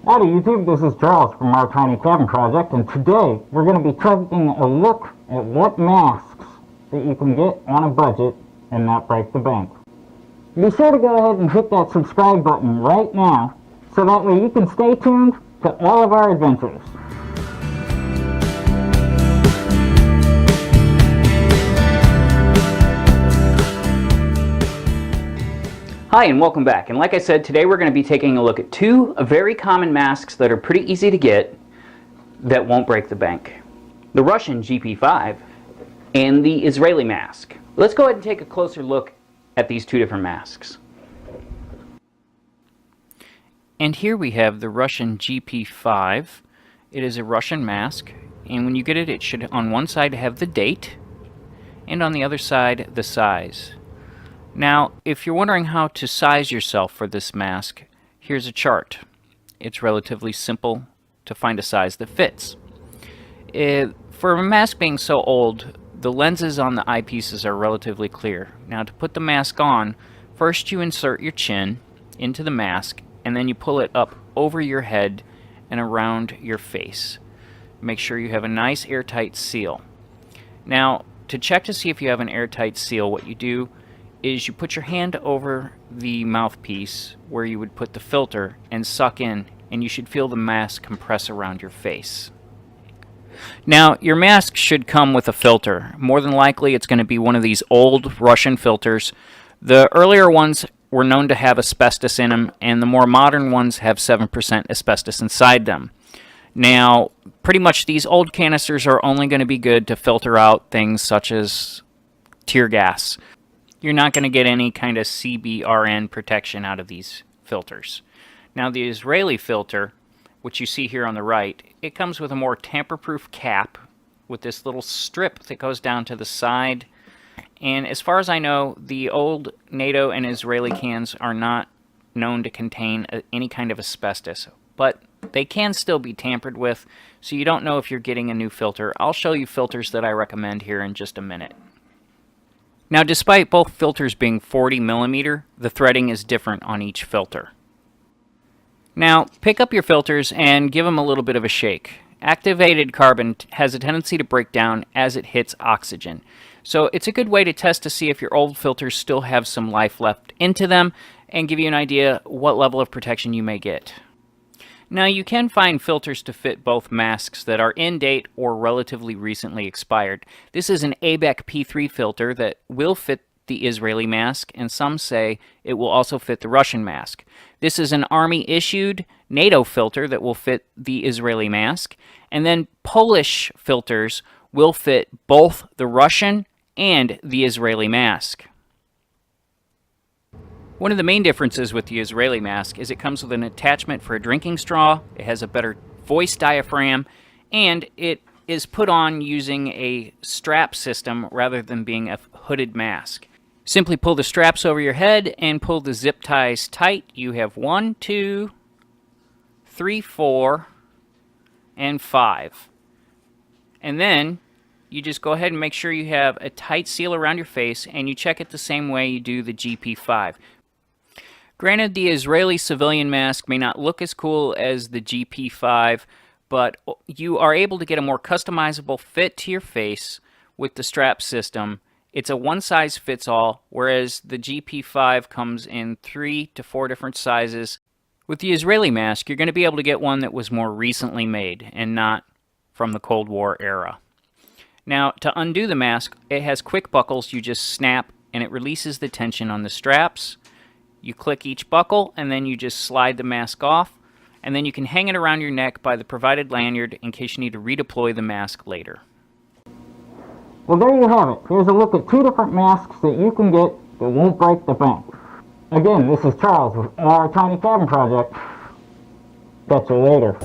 Howdy YouTube, this is Charles from our Tiny Cabin Project, and today we're going to be taking a look at what masks that you can get on a budget and not break the bank. Be sure to go ahead and hit that subscribe button right now, so that way you can stay tuned to all of our adventures. Hi and welcome back, and like I said, today we're going to be taking a look at two very common masks that are pretty easy to get that won't break the bank. The Russian GP5 and the Israeli mask. Let's go ahead and take a closer look at these two different masks. And here we have the Russian GP5. It is a Russian mask, and when you get it, it should on one side have the date and on the other side the size. Now, if you're wondering how to size yourself for this mask, here's a chart. It's relatively simple to find a size that fits. For a mask being so old, the lenses on the eyepieces are relatively clear. Now, to put the mask on, first you insert your chin into the mask, and then you pull it up over your head and around your face. Make sure you have a nice airtight seal. Now, to check to see if you have an airtight seal, what you do is you put your hand over the mouthpiece where you would put the filter and suck in, and you should feel the mask compress around your face. Now, your mask should come with a filter. More than likely, it's going to be one of these old Russian filters. The earlier ones were known to have asbestos in them, and the more modern ones have 7% asbestos inside them. Now, pretty much these old canisters are only going to be good to filter out things such as tear gas. You're not going to get any kind of CBRN protection out of these filters. Now, the Israeli filter, which you see here on the right, it comes with a more tamper-proof cap with this little strip that goes down to the side. And as far as I know, the old Nato and Israeli cans are not known to contain any kind of asbestos, but they can still be tampered with, so you don't know if you're getting a new filter. I'll show you filters that I recommend here in just a minute. Now, despite both filters being 40mm, the threading is different on each filter. Now, pick up your filters and give them a little bit of a shake. Activated carbon has a tendency to break down as it hits oxygen. So it's a good way to test to see if your old filters still have some life left into them and give you an idea what level of protection you may get. Now, you can find filters to fit both masks that are in date or relatively recently expired. This is an ABECK P3 filter that will fit the Israeli mask, and some say it will also fit the Russian mask. This is an Army-issued Nato filter that will fit the Israeli mask, and then Polish filters will fit both the Russian and the Israeli mask. One of the main differences with the Israeli mask is it comes with an attachment for a drinking straw, it has a better voice diaphragm, and it is put on using a strap system rather than being a hooded mask. Simply pull the straps over your head and pull the zip ties tight. You have 1, 2, 3, 4, and 5. And then you just go ahead and make sure you have a tight seal around your face, and you check it the same way you do the GP5. Granted, the Israeli civilian mask may not look as cool as the GP5, but you are able to get a more customizable fit to your face with the strap system. It's a one-size-fits-all, whereas the GP5 comes in 3 to 4 different sizes. With the Israeli mask, you're going to be able to get one that was more recently made and not from the Cold War era. Now, to undo the mask, it has quick buckles you just snap, and it releases the tension on the straps. You click each buckle, and then you just slide the mask off, and then you can hang it around your neck by the provided lanyard in case you need to redeploy the mask later. Well, there you have it. Here's a look at two different masks that you can get that won't break the bank. Again, this is Charles with our Tiny Cabin Project. Catch you later.